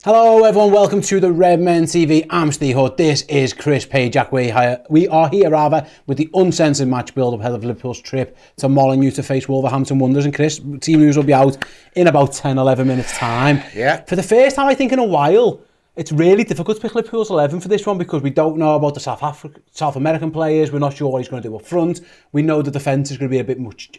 Hello everyone, welcome to the Redmen TV. I'm Steve Hood, this is Chris Pajak. We are here with the Uncensored match build-up ahead of Liverpool's trip to Molineux to face Wolverhampton Wanderers. And Chris, team news will be out in about 10-11 minutes time. Yeah. For the first time I think in a while, it's really difficult to pick Liverpool's 11 for this one because we don't know about the South American players. We're not sure what he's going to do up front. We know the defence is going to be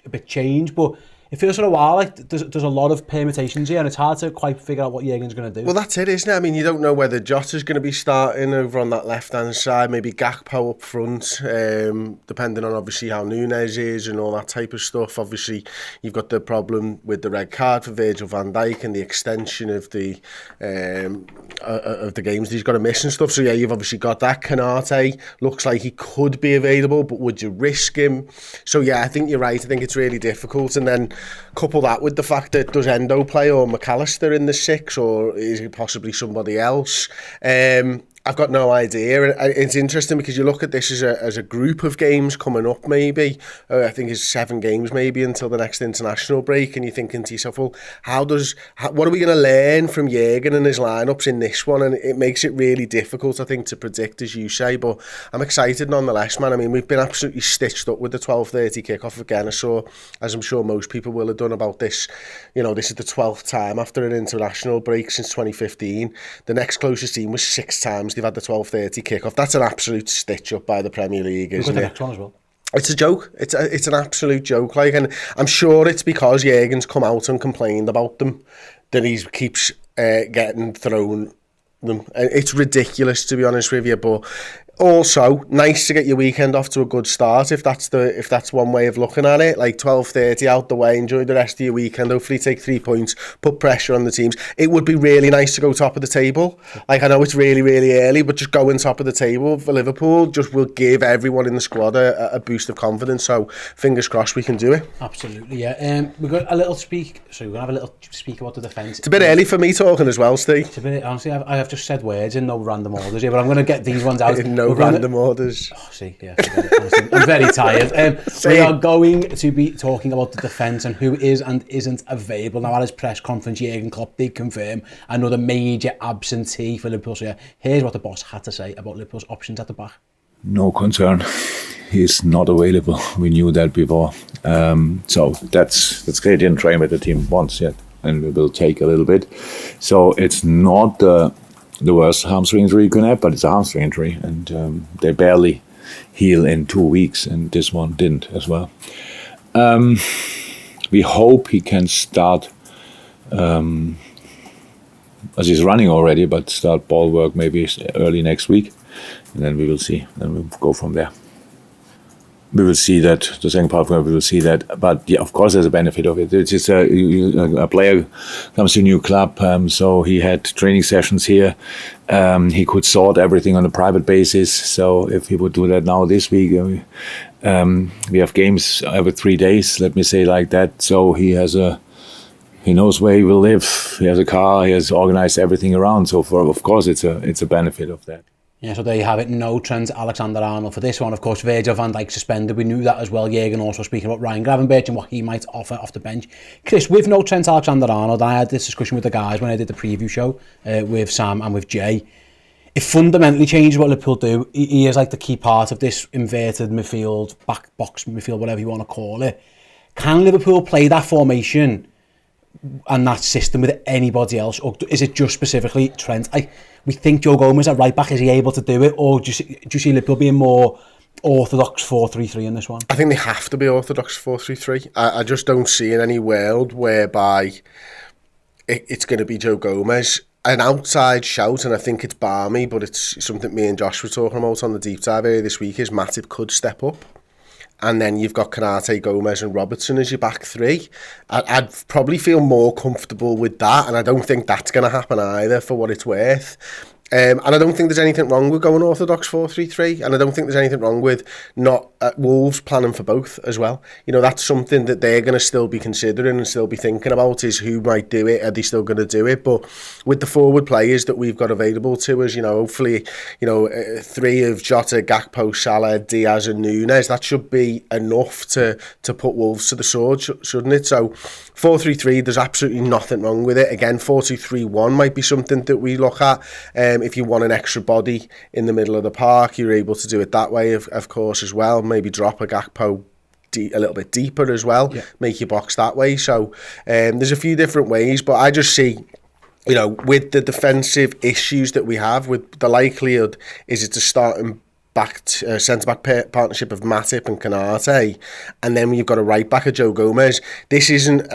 a bit changed, but it feels for a while like there's a lot of permutations here and it's hard to quite figure out what Jurgen's going to do. Well, that's it, isn't it? I mean, you don't know whether Jota's going to be starting over on that left-hand side, maybe Gakpo up front, depending on obviously how Núñez is and all that type of stuff. Obviously, you've got the problem with the red card for Virgil van Dijk and the extension of the games that he's got to miss and stuff. So yeah, you've obviously got that. Canate looks like he could be available, but would you risk him? So yeah, I think you're right. I think it's really difficult. And then couple that with the fact that does Endo play or McAllister in the six, or is it possibly somebody else? I've got no idea. It's interesting because you look at this as a group of games coming up maybe. I think it's 7 games maybe until the next international break, and you're thinking to yourself, well, what are we going to learn from Jurgen and his lineups in this one? And it makes it really difficult, I think, to predict, as you say, but I'm excited nonetheless, man. I mean, we've been absolutely stitched up with the 12:30 kickoff again. I saw, as I'm sure most people will have done, about this, you know, this is the 12th time after an international break since 2015. The next closest team was 6 times they've had the 12:30 kickoff. That's an absolute stitch up by the Premier League, isn't it? The next one as well. It's a joke. It's an absolute joke. Like, and I'm sure it's because Jurgen's come out and complained about them that he keeps getting thrown them. It's ridiculous, to be honest with you, but also nice to get your weekend off to a good start if that's one way of looking at it. Like 12:30 out the way, enjoy the rest of your weekend, hopefully take 3 points, put pressure on the teams. It would be really nice to go top of the table. Like, I know it's really, really early, but just going top of the table for Liverpool just will give everyone in the squad a boost of confidence. So fingers crossed we can do it. Absolutely, yeah. We've got a little speak. So we're gonna have a little speak about the defence. It's a bit early for me talking as well, Steve. It's a bit, honestly, I have just said words in no random orders here, but I'm going to get these ones out. No random orders. Oh, see, yeah, I'm very tired. We are going to be talking about the defence and who is and isn't available. Now, at his press conference, Jurgen Klopp did confirm another major absentee for Liverpool. So yeah, here's what the boss had to say about Liverpool's options at the back. No concern. He's not available. We knew that before. So that's great. He didn't train with the team once yet, and it will take a little bit. So it's not the worst hamstring injury you can have, but it's a hamstring injury, and they barely heal in 2 weeks, and this one didn't as well. We hope he can start, as he's running already, but start ball work maybe early next week, and then we will see. Then we'll go from there. We will see that, the second part, we will see that. But yeah, of course, there's a benefit of it. It's just a player comes to a new club, so he had training sessions here. He could sort everything on a private basis. So if he would do that now this week, we have games every 3 days, let me say like that. So he knows where he will live. He has a car. He has organized everything around. So of course, it's a benefit of that. Yeah, so there you have it. No Trent Alexander-Arnold for this one. Of course, Virgil van Dijk suspended. We knew that as well. Jurgen also speaking about Ryan Gravenberch and what he might offer off the bench. Chris, with no Trent Alexander-Arnold, I had this discussion with the guys when I did the preview show with Sam and with Jay. It fundamentally changes what Liverpool do. He is like the key part of this inverted midfield, back box midfield, whatever you want to call it. Can Liverpool play that formation and that system with anybody else, or is it just specifically Trent? We think Joe Gomez at right back, is he able to do it, or do you see Liverpool being more orthodox 4-3-3 in this one? I think they have to be orthodox 4-3-3. I just don't see in any world whereby it's going to be Joe Gomez. An outside shout, and I think it's balmy, but it's something me and Josh were talking about on the deep dive earlier this week, is Matip could step up. And then you've got Canate, Gomez and Robertson as your back three. I'd probably feel more comfortable with that, and I don't think that's going to happen either, for what it's worth. And I don't think there's anything wrong with going orthodox 4-3-3, and I don't think there's anything wrong with not Wolves planning for both as well. You know, that's something that they're going to still be considering and still be thinking about, is who might do it. Are they still going to do it? But with the forward players that we've got available to us, you know, hopefully, you know, 3 of Jota, Gakpo, Salah, Diaz and Núñez, that should be enough to put Wolves to the sword, shouldn't it? So 4-3-3, there's absolutely nothing wrong with it. Again, 4-2-3-1 might be something that we look at. If you want an extra body in the middle of the park, you're able to do it that way, of course, as well. Maybe drop a Gakpo a little bit deeper as well, make your box that way. So there's a few different ways, but I just see, you know, with the defensive issues that we have, with the likelihood is it's a starting back centre-back partnership of Matip and Konate, and then you've got a right-back of Joe Gomez. This isn't...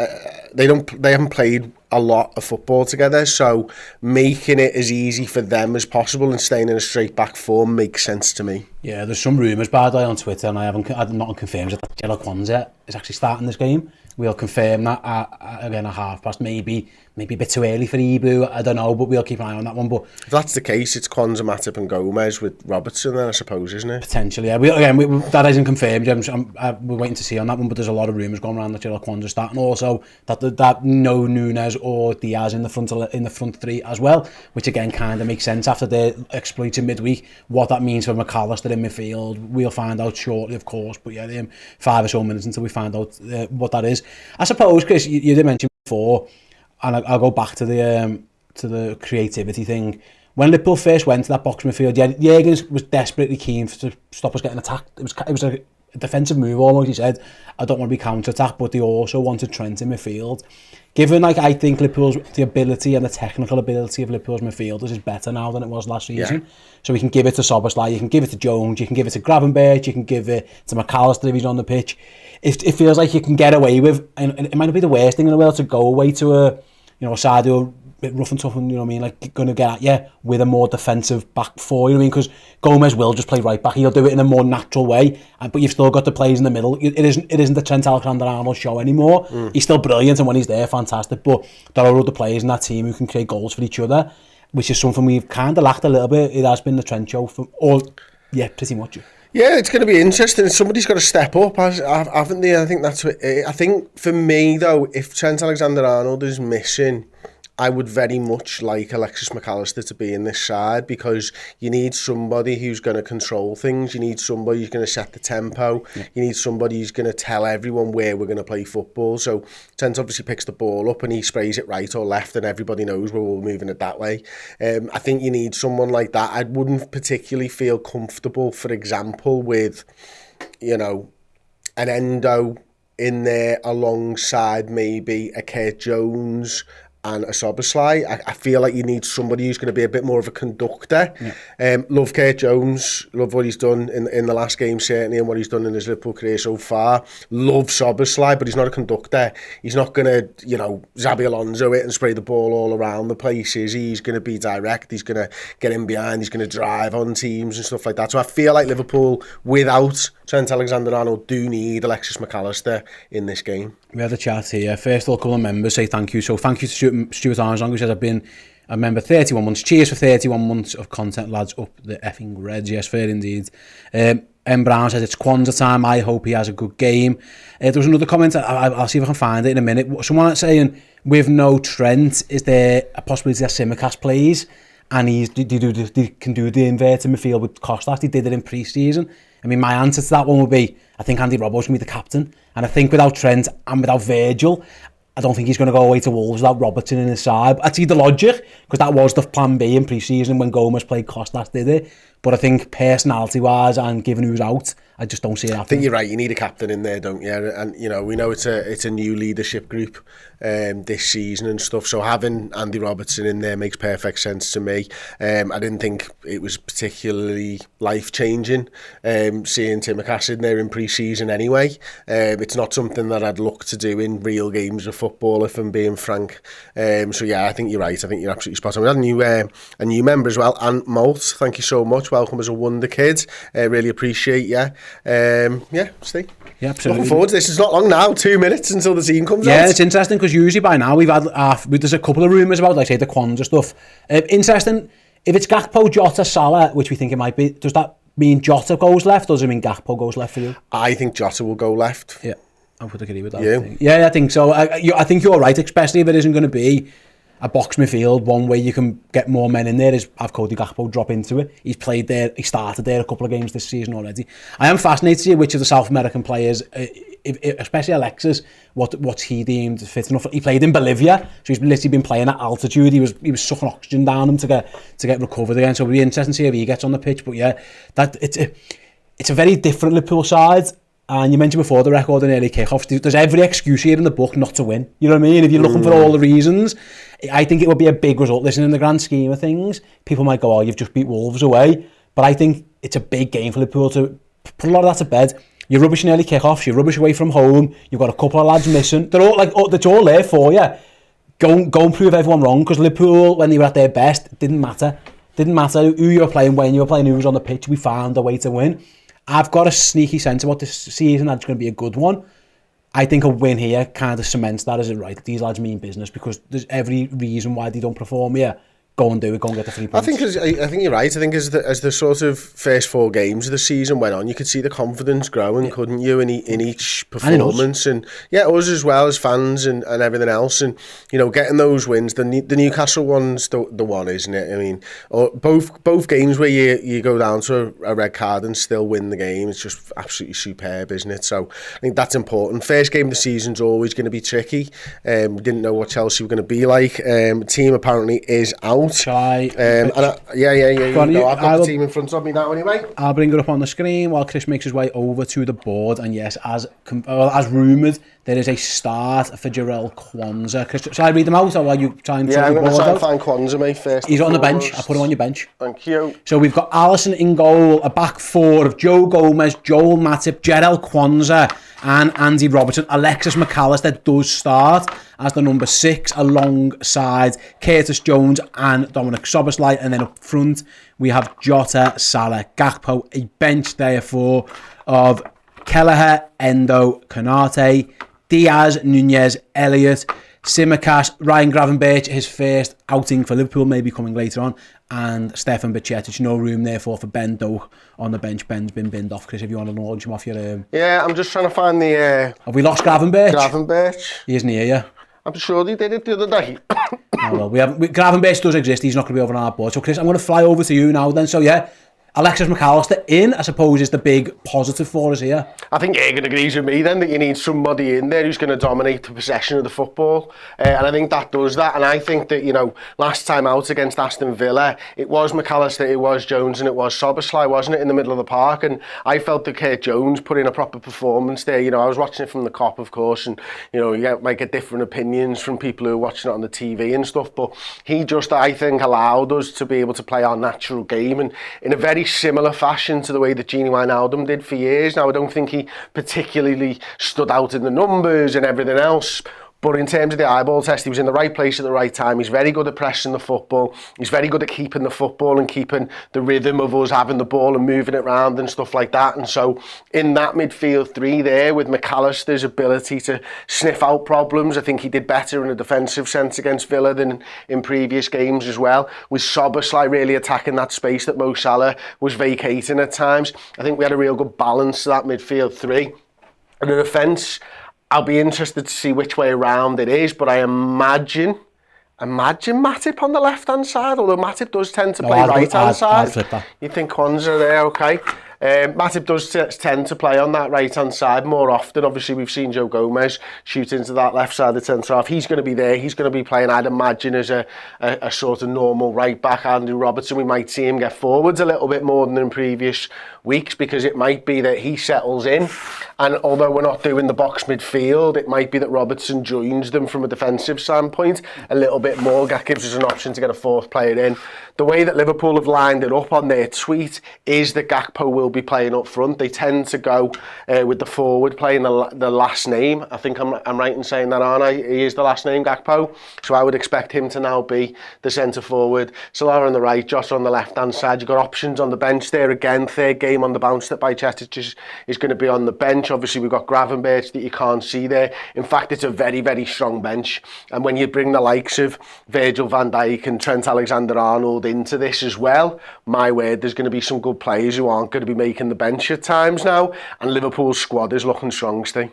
they haven't played a lot of football together, so making it as easy for them as possible and staying in a straight-back form makes sense to me. Yeah, there's some rumours, by the way, on Twitter, and I've not confirmed that Jurgen Klopp is actually starting this game. We'll confirm that again at past. Maybe a bit too early for Ibu, I don't know, but we'll keep an eye on that one. But if that's the case, it's Kwanzaa, Matip and Gomez with Robertson then, I suppose, isn't it? Potentially, yeah. That isn't confirmed. We're waiting to see on that one, but there's a lot of rumours going around that Jurgen Klopp is starting. Also, that no Núñez or Diaz in the front three as well, which again kind of makes sense after their exploits in midweek. What that means for McAllister in midfield, we'll find out shortly, of course. But yeah, 5 or so minutes until we find out what that is. I suppose, Chris, you did mention before, and I'll go back to the creativity thing. When Liverpool first went to that box midfield, Jurgen was desperately keen to stop us getting attacked. It was a defensive move almost. He said, I don't want to be counter-attacked, but they also wanted Trent in midfield. Given, I think the ability and the technical ability of Liverpool's midfielders is better now than it was last season. Yeah. So we can give it to Szoboszlai, you can give it to Jones, you can give it to Gravenberch, you can give it to McAllister if he's on the pitch. It feels like you can get away with, and it might not be the worst thing in the world to go away to a side who are a bit rough and tough, and going to get at you with a more defensive back four, because Gomez will just play right back. He'll do it in a more natural way, but you've still got the players in the middle. It isn't the Trent Alexander-Arnold show anymore. He's still brilliant, and when he's there, fantastic, but there are other players in that team who can create goals for each other, which is something we've kind of lacked a little bit. It has been the Trent show, pretty much. Yeah, it's going to be interesting. Somebody's got to step up, haven't they? I think that's what. I think for me though, if Trent Alexander-Arnold is missing, I would very much like Alexis McAllister to be in this side, because you need somebody who's going to control things. You need somebody who's going to set the tempo. Yeah. You need somebody who's going to tell everyone where we're going to play football. So Trent obviously picks the ball up and he sprays it right or left, and everybody knows we're all moving it that way. I think you need someone like that. I wouldn't particularly feel comfortable, for example, with, an Endo in there alongside maybe a Kurt Jones and a Szoboszlai. I feel like you need somebody who's going to be a bit more of a conductor. Yeah. Love Kurt Jones, love what he's done in the last game certainly, and what he's done in his Liverpool career so far. Love Szoboszlai, but he's not a conductor. He's not going to, Xabi Alonso it and spray the ball all around the place. He's going to be direct. He's going to get in behind. He's going to drive on teams and stuff like that. So I feel like Liverpool, without Trent Alexander-Arnold, do need Alexis McAllister in this game. We had a chat here. First, a couple of members say thank you. So thank you to Stuart Armstrong, who says, I've been a member 31 months. Cheers for 31 months of content, lads. Up the effing Reds. Yes, fair indeed. M. Brown says, it's Kwanzaa time. I hope he has a good game. There was another comment. I'll see if I can find it in a minute. Someone saying, with no Trent, is there a possibility that Tsimikas plays? And they can do the inverted midfield with Kostas. He did it in pre-season. I mean, my answer to that one would be, I think Andy Roberts can be the captain. And I think without Trent and without Virgil, I don't think he's going to go away to Wolves without Robertson in his side. I'd see the logic, because that was the plan B in pre-season when Gomez played Kostas, did it? But I think personality-wise and given who's out, I just don't see it happening. I think you're right. You need a captain in there, don't you? And we know it's a new leadership group this season and stuff. So having Andy Robertson in there makes perfect sense to me. I didn't think it was particularly life-changing seeing Tsimikas in there in pre-season anyway. It's not something that I'd look to do in real games of football, if I'm being frank. So yeah, I think you're right. I think you're absolutely spot on. We had a new member as well, Ant Molt. Thank you so much. Welcome as a wonder kid. Really appreciate you. Steve. Yeah, absolutely. Looking forward to this. It's not long now, 2 minutes until the team comes out. Yeah, it's interesting because usually by now we've had there's a couple of rumours about, like say, the Kwanzaa stuff. Interesting, if it's Gakpo, Jota, Salah, which we think it might be, mean Jota goes left, or does it mean Gakpo goes left for you? I think Jota will go left. Yeah, I would agree with that. You? Yeah, I think so. I think you're right, especially if it isn't going to be a box midfield. One way you can get more men in there is have Cody Gakpo drop into it. He's played there, he started there a couple of games this season already. I am fascinated to see which of the South American players, especially Alexis, what's he deemed fit enough. He played in Bolivia, so he's literally been playing at altitude. He was sucking oxygen down him to get recovered again. So it'll be interesting to see if he gets on the pitch. But yeah, that it's a very different Liverpool side. And you mentioned before the record in early kickoffs. There's every excuse here in the book not to win. You know what I mean? If you're looking for all the reasons, I think it would be a big result. Listen, in the grand scheme of things, people might go, "Oh, you've just beat Wolves away," but I think it's a big game for Liverpool to put a lot of that to bed. You're rubbish in early kickoffs. You're rubbish away from home. You've got a couple of lads missing. They're all it's all there for you. Go and prove everyone wrong, because Liverpool, when they were at their best, it didn't matter. Didn't matter who you were playing, when you were playing, who was on the pitch. We found a way to win. I've got a sneaky sense about this season that it's going to be a good one. I think a win here kind of cements that as it right. These lads mean business, because there's every reason why they don't perform here. Go and do it. Go and get the 3 points. I think you're right. I think as the sort of first 4 games of the season went on, you could see the confidence growing, couldn't you, in each performance, and us as well as fans and everything else, and getting those wins. The Newcastle one's the one, isn't it? I mean, both games where you go down to a red card and still win the game, it's just absolutely superb, isn't it? So I think that's important. First game of the season's always going to be tricky. We didn't know what Chelsea were going to be like. The team apparently is out. Shall I? I've got the team in front of me now anyway. I'll bring it up on the screen while Chris makes his way over to the board. And yes, as rumoured, there is a start for Jurgen Klopp. Chris, shall I read them out, or are you trying to? Yeah, I'm going to try and find Kwanzaa, mate, first. He's on the bench. I'll put him on your bench. Thank you. So we've got Alisson in goal, a back 4 of Joe Gomez, Joel Matip, Jurgen Klopp and Andy Robertson. Alexis McAllister does start as the number 6 alongside Curtis Jones and Dominic Szoboszlai, and then up front we have Jota, Salah, Gakpo. A bench therefore of Kelleher, Endo, Konate, Diaz, Nunez, Elliott, Tsimikas, Ryan Gravenberch, his first outing for Liverpool, maybe coming later on, and Stefan Bajcetic. No room therefore for Ben Doak on the bench. Ben's been binned off. Chris, if you want to launch him off your... Yeah, I'm just trying to find the... Have we lost Gravenberch? Gravenberch. He isn't here, yeah? I'm sure they did it the other day. Oh, well, Gravenberch does exist. He's not going to be over on our board. So Chris, I'm going to fly over to you now then. So yeah, Alexis McAllister in, I suppose, is the big positive for us here. I think Jurgen agrees with me then that you need somebody in there who's going to dominate the possession of the football, and I think that does that. And I think that, last time out against Aston Villa, it was McAllister, it was Jones, and it was Szoboszlai, wasn't it, in the middle of the park? And I felt that Kurt Jones put in a proper performance there. I was watching it from the Kop, of course, and you might get different opinions from people who are watching it on the TV and stuff, but he just, I think, allowed us to be able to play our natural game, and in a very similar fashion to the way that Gini Wijnaldum did for years. Now, I don't think he particularly stood out in the numbers and everything else, but in terms of the eyeball test, he was in the right place at the right time. He's very good at pressing the football. He's very good at keeping the football and keeping the rhythm of us having the ball and moving it around and stuff like that. And so in that midfield 3 there, with McAllister's ability to sniff out problems, I think he did better in a defensive sense against Villa than in previous games as well. With Szoboszlai really attacking that space that Mo Salah was vacating at times, I think we had a real good balance to that midfield 3. And in defence, I'll be interested to see which way around it is, but I imagine Matip on the left-hand side, although Matip does tend to play right-hand side. You think Kwanzaa there, okay. Matip does tend to play on that right-hand side more often. Obviously, we've seen Joe Gomez shoot into that left side of the centre-half. He's going to be there. He's going to be playing, I'd imagine, as a sort of normal right-back. Andy Robertson, we might see him get forwards a little bit more than in previous weeks, because it might be that he settles in. And although we're not doing the box midfield, it might be that Robertson joins them from a defensive standpoint a little bit more. That gives us an option to get a 4th player in. The way that Liverpool have lined it up on their tweet is that Gakpo will be playing up front. They tend to go with the forward playing the last name. I think I'm right in saying that, aren't I? He is the last name, Gakpo. So I would expect him to now be the centre forward. Salah on the right, Jota on the left hand side. You've got options on the bench there again. 3rd game game on the bounce that Bajcetic is going to be on the bench. Obviously, we've got Gravenberch that you can't see there. In fact, it's a very, very strong bench. And when you bring the likes of Virgil van Dijk and Trent Alexander-Arnold into this as well, my word, there's going to be some good players who aren't going to be making the bench at times now. And Liverpool's squad is looking strong, Steve.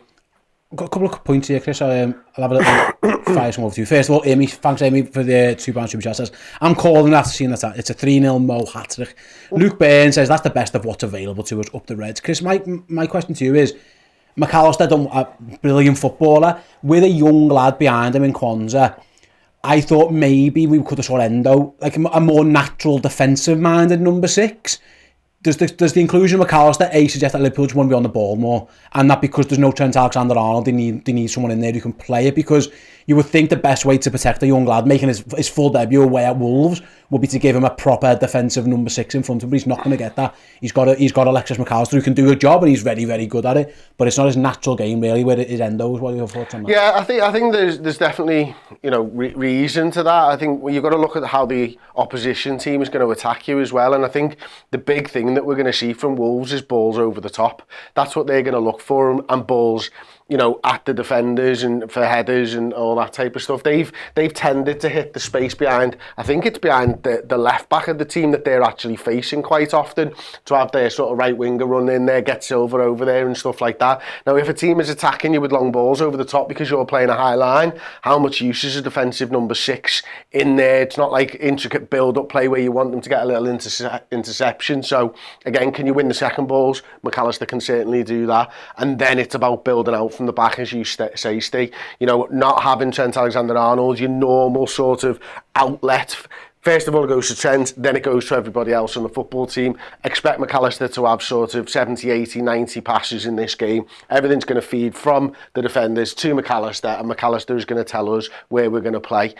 Got a couple of points here, Chris. I'll have a little fire some over to you. First of all, Amy, thanks Amy for the £2 super chat. Says, I'm calling after seeing that it's a 3-0 Mo hat-trick. Luke Byrne says that's the best of what's available to us up the Reds. Chris, my question to you is, McAllister done a brilliant footballer with a young lad behind him in Kwanzaa. I thought maybe we could have saw Endo, like a more natural defensive-minded number 6. Does the inclusion of McAllister suggest that Liverpool just want to be on the ball more, and that because there's no Trent Alexander-Arnold, they need someone in there who can play it? Because you would think the best way to protect a young lad making his full debut away at Wolves would be to give him a proper defensive number 6 in front of him, but he's not going to get that. He's got Alexis McAllister who can do a job, and he's very, very good at it, but it's not his natural game really where it is Endo's. What are your thoughts on that? Yeah, I think there's definitely reason to that. I think you've got to look at how the opposition team is going to attack you as well, and I think the big thing that we're going to see from Wolves is balls over the top. That's what they're going to look for, and balls at the defenders and for headers and all that type of stuff. They've tended to hit the space behind, I think it's behind the left back of the team that they're actually facing quite often, to have their sort of right winger run in there, get Silva over there and stuff like that. Now, if a team is attacking you with long balls over the top because you're playing a high line, how much use is a defensive number 6 in there? It's not like intricate build-up play where you want them to get a little interception. So, again, can you win the second balls? McAllister can certainly do that. And then it's about building out from the back, as you say, Steve. Not having Trent Alexander-Arnold, your normal sort of outlet. First of all, it goes to Trent, then it goes to everybody else on the football team. Expect McAllister to have sort of 70, 80, 90 passes in this game. Everything's going to feed from the defenders to McAllister, and McAllister is going to tell us where we're going to play.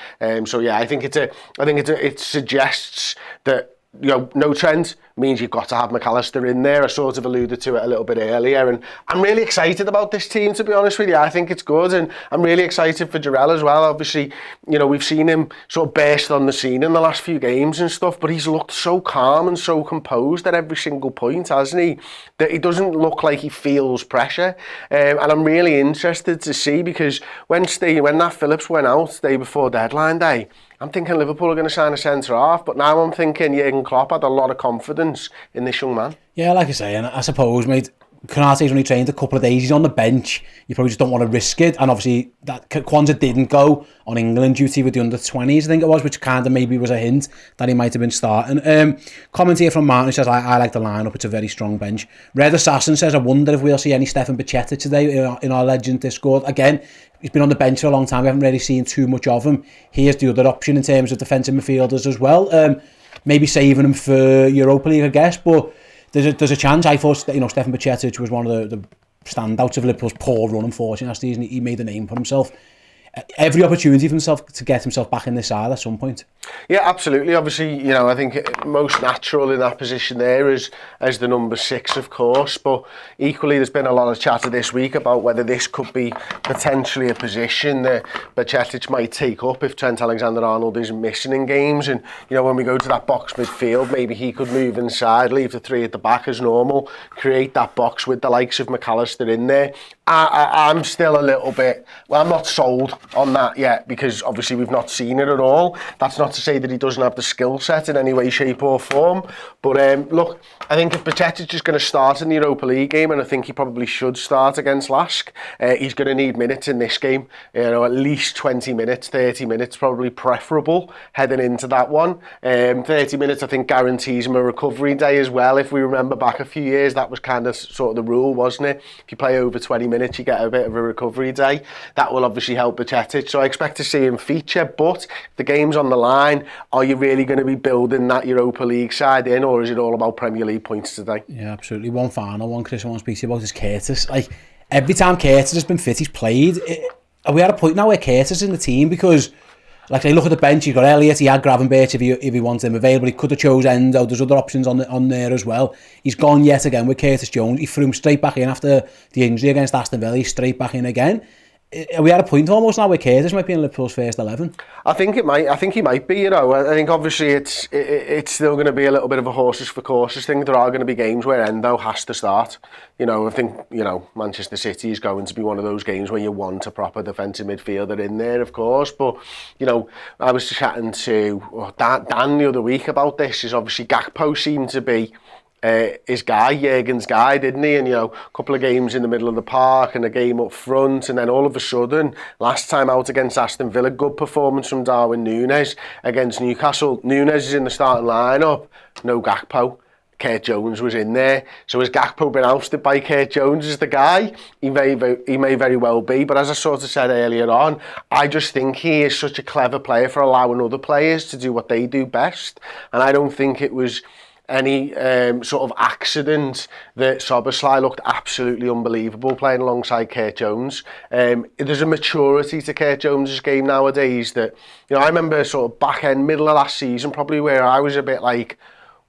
So yeah, I think it suggests that no Trent means you've got to have McAllister in there. I sort of alluded to it a little bit earlier, and I'm really excited about this team, to be honest with you. I think it's good, and I'm really excited for Jarell as well. Obviously, we've seen him sort of burst on the scene in the last few games and stuff, but he's looked so calm and so composed at every single point, hasn't he? That he doesn't look like he feels pressure, and I'm really interested to see, because when Nat Phillips went out the day before deadline day, I'm thinking Liverpool are going to sign a centre-half, but now I'm thinking Jurgen Klopp had a lot of confidence in this young man. Yeah, like I say, and I suppose, mate, Konate's only trained a couple of days. He's on the bench. You probably just don't want to risk it. And obviously, that Kwanzaa didn't go on England duty with the under-20s, I think it was, which kind of maybe was a hint that he might have been starting. Comment here from Martin, who says, I like the lineup. It's a very strong bench. Red Assassin says, I wonder if we'll see any Stefan Bajcetic today in our Legend Discord. Again, he's been on the bench for a long time. We haven't really seen too much of him. Here's the other option in terms of defensive midfielders as well. Maybe saving him for Europa League, I guess, but there's a chance. I thought Stefan Bajcetic was one of the standouts of Liverpool's poor run, unfortunately, last season. He made a name for himself. Every opportunity for himself to get himself back in this side at some point. Yeah, absolutely. Obviously, I think most natural in that position there is as the number 6, of course. But equally, there's been a lot of chatter this week about whether this could be potentially a position that Bajcetic might take up if Trent Alexander-Arnold is missing in games. And, when we go to that box midfield, maybe he could move inside, leave the 3 at the back as normal, create that box with the likes of McAllister in there. I'm still a little bit, I'm not sold on that yet, because obviously we've not seen it at all. That's not to say that he doesn't have the skill set in any way, shape or form. But look, I think if Bajcetic is going to start in the Europa League game, and I think he probably should start against Lask, he's going to need minutes in this game. At least 20 minutes, 30 minutes, probably preferable heading into that one. 30 minutes, I think, guarantees him a recovery day as well. If we remember back a few years, that was kind of sort of the rule, wasn't it? If you play over 20 minutes, you get a bit of a recovery day. That will obviously help Bajcetic. So I expect to see him feature, but if the game's on the line, are you really going to be building that Europa League side in, or is it all about Premier League points today? Yeah, absolutely. One final one, Chris, I want to speak to you about is Curtis. Like, every time Curtis has been fit, he's played. Are we at a point now where Curtis is in the team? Because, like, they look at the bench, you've got Elliott, he had Gravenberch if he wanted him available, he could have chose Endo, there's other options on there as well. He's gone yet again with Curtis Jones. He threw him straight back in after the injury against Aston Villa, he's straight back in again. Are we at a point almost now where Curtis might be in Liverpool's first 11? I think he might be, you know. I think obviously it's still going to be a little bit of a horses for courses thing. There are going to be games where Endo has to start. You know, I think, you know, Manchester City is going to be one of those games where you want a proper defensive midfielder in there, of course. But, you know, I was chatting to Dan the other week about this. Is obviously Gakpo seemed to be his guy, Jurgen's guy, didn't he? And, you know, a couple of games in the middle of the park and a game up front, and then all of a sudden, last time out against Aston Villa, good performance from Darwin Núñez against Newcastle. Núñez is in the starting lineup, no Gakpo. Kurt Jones was in there. So has Gakpo been ousted by Kurt Jones as the guy? He may very well be, but as I sort of said earlier on, I just think he is such a clever player for allowing other players to do what they do best, and I don't think it was any sort of accident that Szoboszlai looked absolutely unbelievable playing alongside Kurt Jones. There's a maturity to Kurt Jones' game nowadays that, you know, I remember sort of back end, middle of last season, probably where I was a bit like,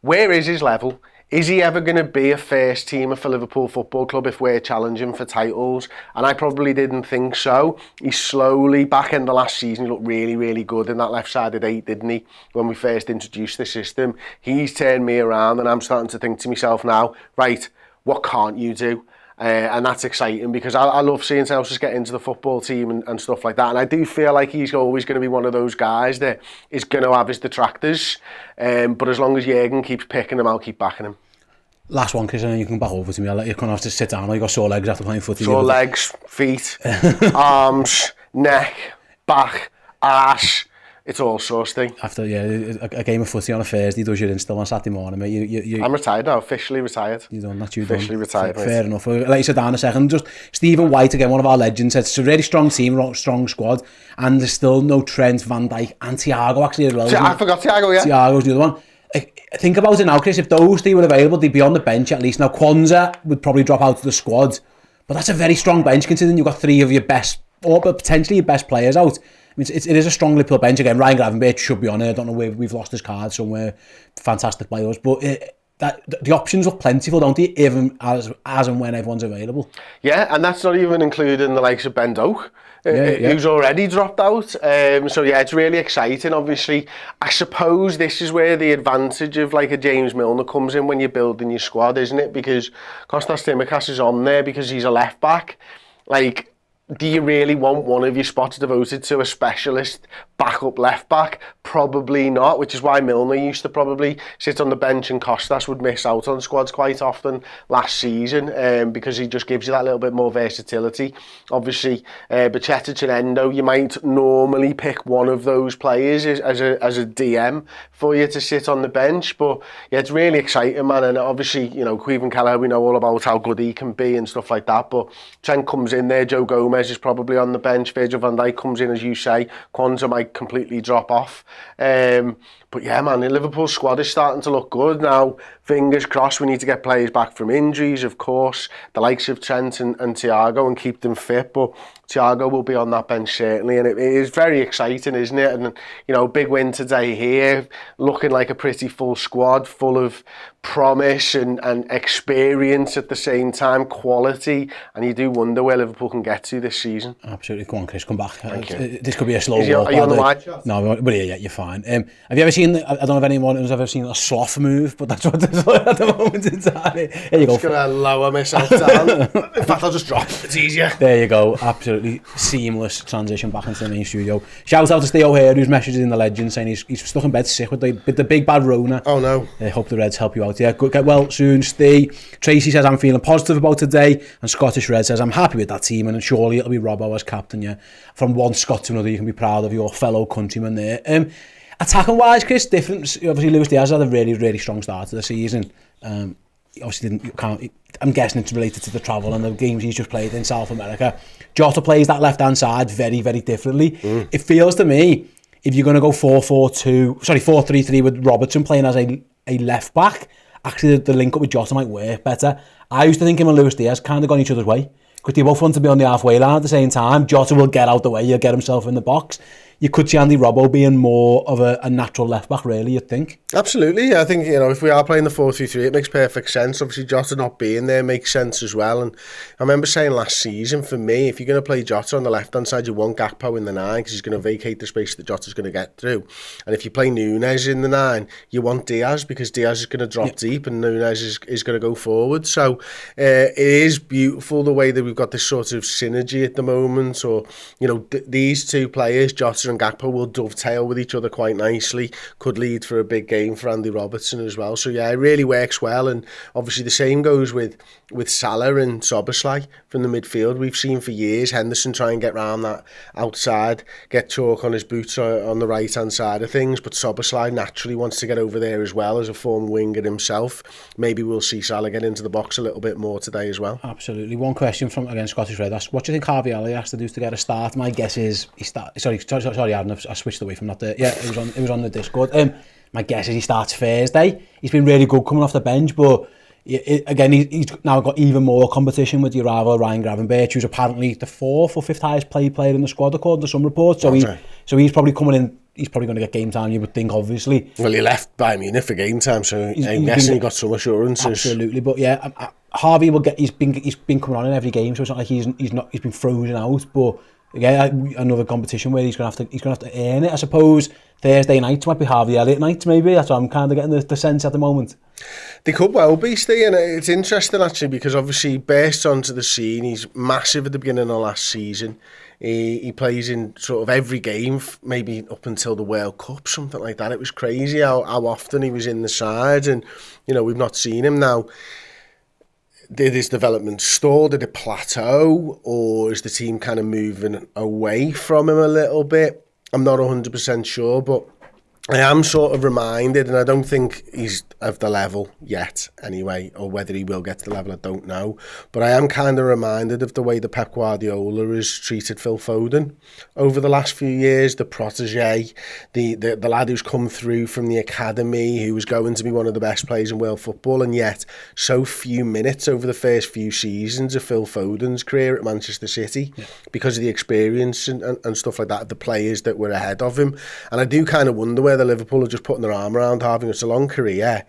where is his level? Is he ever going to be a first teamer for Liverpool Football Club if we're challenging for titles? And I probably didn't think so. He slowly, back in the last season, he looked really, really good in that left-sided 8, didn't he? When we first introduced the system. He's turned me around, and I'm starting to think to myself now, right, what can't you do? And that's exciting because I love seeing Celsius get into the football team and stuff like that. And I do feel like he's always going to be one of those guys that is going to have his detractors. But as long as Jurgen keeps picking him, I'll keep backing him. Last one, Chris, and then you can back over to me. I'll let you kind of have to sit down. You got sore legs after playing footy. Sore legs, feet, arms, neck, back, arse. It's all sorts thing. After a game of footy on a Thursday does you in still on Saturday morning, mate. I'm retired now, officially retired. You done that, you officially done. Retired. Fair enough. Let you sit down a second. Just Stephen White again, one of our legends. Said it's a really strong team, strong squad, and there's still no Trent, Van Dijk, and Thiago actually as well. I forgot Thiago. Yeah, Thiago's the other one. Think about it now, Chris. If those three were available, they'd be on the bench at least. Now Kwanzaa would probably drop out of the squad, but that's a very strong bench considering you've got three of your best, or potentially your best players out. I mean, it is a strong Liverpool bench again. Ryan Gravenberch should be on it. I don't know where we've lost his card somewhere. Fantastic by us, but the options look plentiful, don't they? Even as and when everyone's available. Yeah, and that's not even including the likes of Ben Doak, who's already dropped out. So yeah, it's really exciting. Obviously, I suppose this is where the advantage of like a James Milner comes in when you're building your squad, isn't it? Because Kostas Tsimikas is on there because he's a left back. Like, do you really want one of your spots devoted to a specialist backup left back? Probably not, which is why Milner used to probably sit on the bench and Kostas would miss out on squads quite often last season because he just gives you that little bit more versatility. Obviously, Bajcetic and Endo, you might normally pick one of those players as a DM for you to sit on the bench, but yeah, it's really exciting, man. And obviously, you know, Queven Kelleher, we know all about how good he can be and stuff like that, but Trent comes in there, Joe Gomez is probably on the bench, Virgil van Dijk comes in, as you say, Kwanzaa might completely drop off. But yeah, man, the Liverpool squad is starting to look good now. Fingers crossed, we need to get players back from injuries, of course, the likes of Trent and Thiago, and keep them fit. But Thiago will be on that bench certainly, and it is very exciting, isn't it? And you know, big win today here, looking like a pretty full squad, full of promise and experience at the same time, quality, and you do wonder where Liverpool can get to this season. Absolutely. Go on, Chris, come back. Thank you. This could be a slow walk. Are you on the wide shot? No, but yeah, you're fine. Have you ever seen, I don't know if anyone has ever seen a sloth move, but that's what it's like at the moment in time. Here you go. I'm just going to lower myself down. In fact, I'll just drop. It's easier. There you go. Absolutely seamless transition back into the main studio. Shout out to Theo here, who's messaging in the legend saying he's stuck in bed sick with the big bad Rona. Oh no. I hope the Reds help you out. Yeah, get well soon, Steve. Tracy says I'm feeling positive about today, and Scottish Red says I'm happy with that team, and surely it'll be Robbo as captain. Yeah, from one Scot to another, you can be proud of your fellow countryman there. Attacking wise, Chris, different. Obviously, Luis Diaz had a really, really strong start to the season. Obviously I'm guessing it's related to the travel and the games he's just played in South America. Jota plays that left hand side very, very differently. It feels to me, if you're going to go 4-3-3 with Robertson playing as a left back, actually the link up with Jota might work better. I used to think him and Luis Diaz kind of gone each other's way, because they both want to be on the halfway line at the same time. Jota will get out the way, he'll get himself in the box. you could see Andy Robbo being more of a natural left-back, really, you'd think. Absolutely, I think, if we are playing the 4-3-3, it makes perfect sense. Obviously, Jota not being there makes sense as well. And I remember saying last season, for me, if you're going to play Jota on the left-hand side, you want Gakpo in the 9 because he's going to vacate the space that Jota's going to get through. And if you play Nunes in the 9, you want Diaz because Diaz is going to drop deep and Nunes is going to go forward. So it is beautiful the way that we've got this sort of synergy at the moment. Or, these two players, Jota and Gakpo, will dovetail with each other quite nicely. Could lead for a big game for Andy Robertson as well. So yeah, it really works well. And obviously the same goes with Salah and Szoboszlai from the midfield. We've seen for years Henderson try and get round that outside, get chalk on his boots on the right hand side of things, but Szoboszlai naturally wants to get over there as well as a former winger himself. Maybe we'll see Salah get into the box a little bit more today as well. Absolutely. One question from, again, Scottish Red asks, what do you think Harvey Elliott has to do to get a start? My guess is sorry Aaron, I switched away from that there. Yeah, it was on the Discord. My guess is he starts Thursday. He's been really good coming off the bench, but again, he's now got even more competition with your rival Ryan Gravenberch, who's apparently the 4th or 5th highest paid player in the squad according to some reports. So he's probably coming in. He's probably going to get game time, you would think, obviously. Well, he left Bayern Munich for game time, so I'm guessing he got some assurances. Absolutely, but yeah, Harvey will get. He's been coming on in every game, so it's not like he's been frozen out. But again, another competition where he's going to have to earn it. I suppose Thursday night might be Harvey Elliott night, maybe. That's what I'm kind of getting the sense at the moment. They could well be, Steve, and it's interesting actually because obviously he burst onto the scene. He's massive at the beginning of last season. He plays in sort of every game, maybe up until the World Cup, something like that. It was crazy how often he was in the side, and we've not seen him now. Did his development stall? Did it plateau? Or is the team kind of moving away from him a little bit? I'm not 100% sure, but I am sort of reminded, and I don't think he's of the level yet anyway, or whether he will get to the level, I don't know. But I am kind of reminded of the way that Pep Guardiola has treated Phil Foden over the last few years, the protege, the lad who's come through from the academy, who was going to be one of the best players in world football, and yet so few minutes over the first few seasons of Phil Foden's career at Manchester City because of the experience and stuff like that of the players that were ahead of him. And I do kind of wonder whether Liverpool are just putting their arm around having such a long career.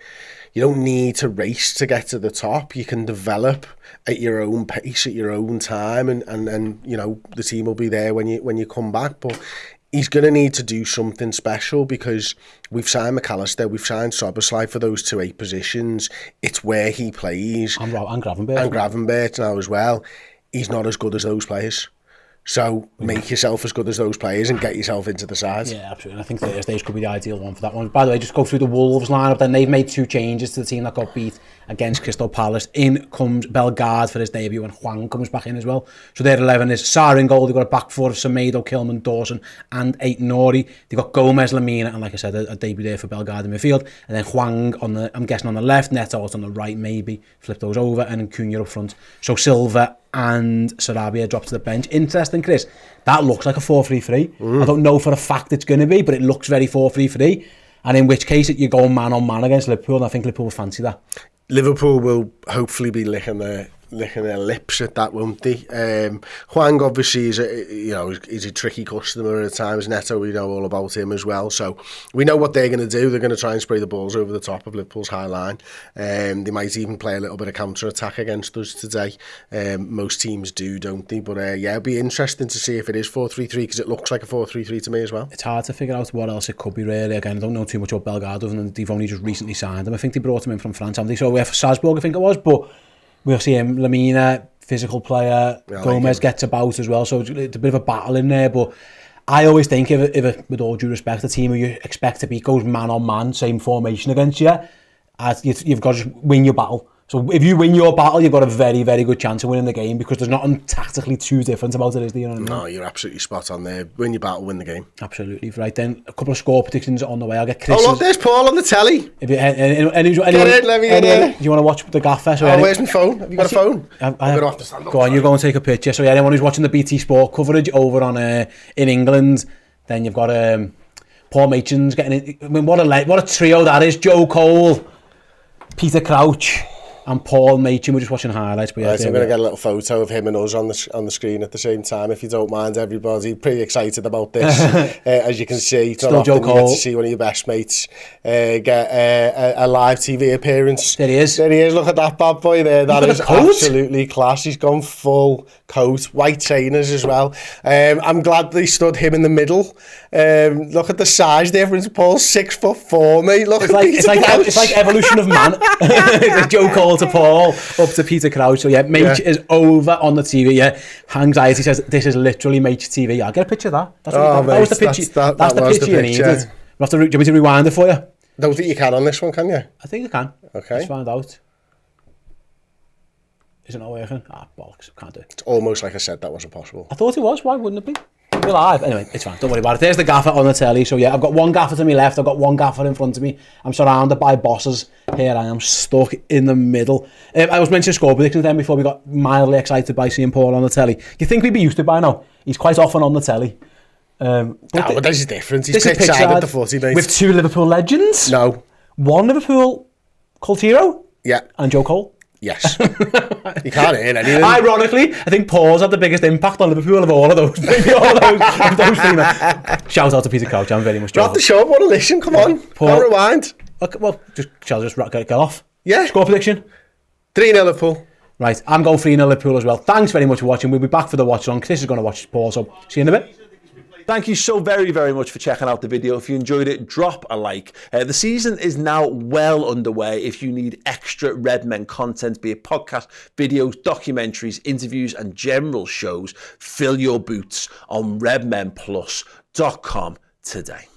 You don't need to race to get to the top. You can develop at your own pace, at your own time, and the team will be there when you come back. But he's going to need to do something special because we've signed McAllister, we've signed Szoboszlai for those 2-8 positions. It's where he plays. And Gravenberch. And Gravenberch now as well. He's not as good as those players. So make yourself as good as those players and get yourself into the side. Yeah, absolutely. And I think Thursdays could be the ideal one for that one. By the way, just go through the Wolves lineup. Then they've made 2 changes to the team that got beat against Crystal Palace. In comes Bellegarde for his debut, and Hwang comes back in as well. So their 11 is Sarr in goal. They've got a back four of Semedo, Kilman, Dawson, and Aït-Nouri. They've got Gomez, Lamina, and like I said, a debut there for Bellegarde in midfield. And then Hwang I'm guessing on the left, Neto on the right, maybe flip those over, and then Cunha up front. So Silva and Sarabia drop to the bench. Interesting, Chris. That looks like a 4-3-3. I don't know for a fact it's going to be, but it looks very 4-3-3. And in which case, you're going man on man against Liverpool, and I think Liverpool will fancy that. Liverpool will hopefully be licking their lips at that, won't they? Hwang obviously is a tricky customer at times. Neto, we know all about him as well, so we know what they're going to do. They're going to try and spray the balls over the top of Liverpool's high line. They might even play a little bit of counter attack against us today. Most teams do, don't they? But it'll be interesting to see if it is 4-3-3 because it looks like a 4-3-3 to me as well. It's hard to figure out what else it could be really. Again, I don't know too much about Bellegarde, other than they've only just recently signed him. I think they brought him in from France, haven't they? So we have Salzburg, I think it was, but we'll see him. Lamina, physical player. Gomez gets about as well, so it's a bit of a battle in there. But I always think if with all due respect, the team who you expect to beat goes man on man, same formation against you, you've got to just win your battle. So if you win your battle, you've got a very, very good chance of winning the game because there's nothing tactically too different about it, is there? You know what I mean? No, you're absolutely spot on there. Win your battle, win the game. Absolutely. Right then, a couple of score predictions on the way. I'll get Chris. Oh look, there's Paul on the telly. If you, let me in. Do you want to watch the gaffer? Where's my phone? Have you got a phone? I'm going to have to stand up. Go on, you go and take a picture. So anyone who's watching the BT Sport coverage over on in England, then you've got Paul Machen's getting it. I mean, what a trio that is. Joe Cole, Peter Crouch, and Paul Machin were just watching highlights. But yeah, Right, I'm going to get a little photo of him and us on the screen at the same time, if you don't mind, everybody. Pretty excited about this. As you can see, it's not often you get to see one of your best mates get a live TV appearance. There he is. There he is. Look at that bad boy there. That is absolutely class. He's gone full coat, white trainers as well. I'm glad they stood him in the middle. Look at the size difference. Paul's 6'4", mate. Look, it's like evolution of man. Joe Cole to Paul, up to Peter Crouch. So yeah, Mate is over on the TV. Yeah, Anxiety says this is literally Mate's TV. I'll get a picture of that. That's what that was the picture. That's the picture you needed. Do you want me to rewind it for you? Don't think you can on this one, can you? I think I can. Okay. Let's find out. Is it not working? Bollocks. Can't do it. It's almost like I said that wasn't possible. I thought it was. Why wouldn't it be? We're live. Anyway, it's fine. Don't worry about it. There's the gaffer on the telly. So yeah, I've got one gaffer to my left. I've got one gaffer in front of me. I'm surrounded by bosses. Here I am stuck in the middle. I was mentioning score predictions then before we got mildly excited by seeing Paul on the telly. You think we'd be used to it by now? He's quite often on the telly. But this is different. He's pitch-side at the footy, mate. With two Liverpool legends. No. One Liverpool cult hero. Yeah. And Joe Cole. Yes. You can't hear anything. Ironically, I think Paul's had the biggest impact on Liverpool of all of those. Maybe all of those three men. Shout out to Peter Crouch. I'm very much Not the show. Want to listen? Come on. Paul, I'll rewind. Okay, well, shall I just get off? Yeah. Score prediction? 3-0 Liverpool. Right, I'm going 3-0 Liverpool as well. Thanks very much for watching. We'll be back for the watch on. Chris is going to watch Paul, so see you in a bit. Thank you so very, very much for checking out the video. If you enjoyed it, drop a like. The season is now well underway. If you need extra Redmen content, be it podcast, videos, documentaries, interviews, and general shows, fill your boots on redmenplus.com today.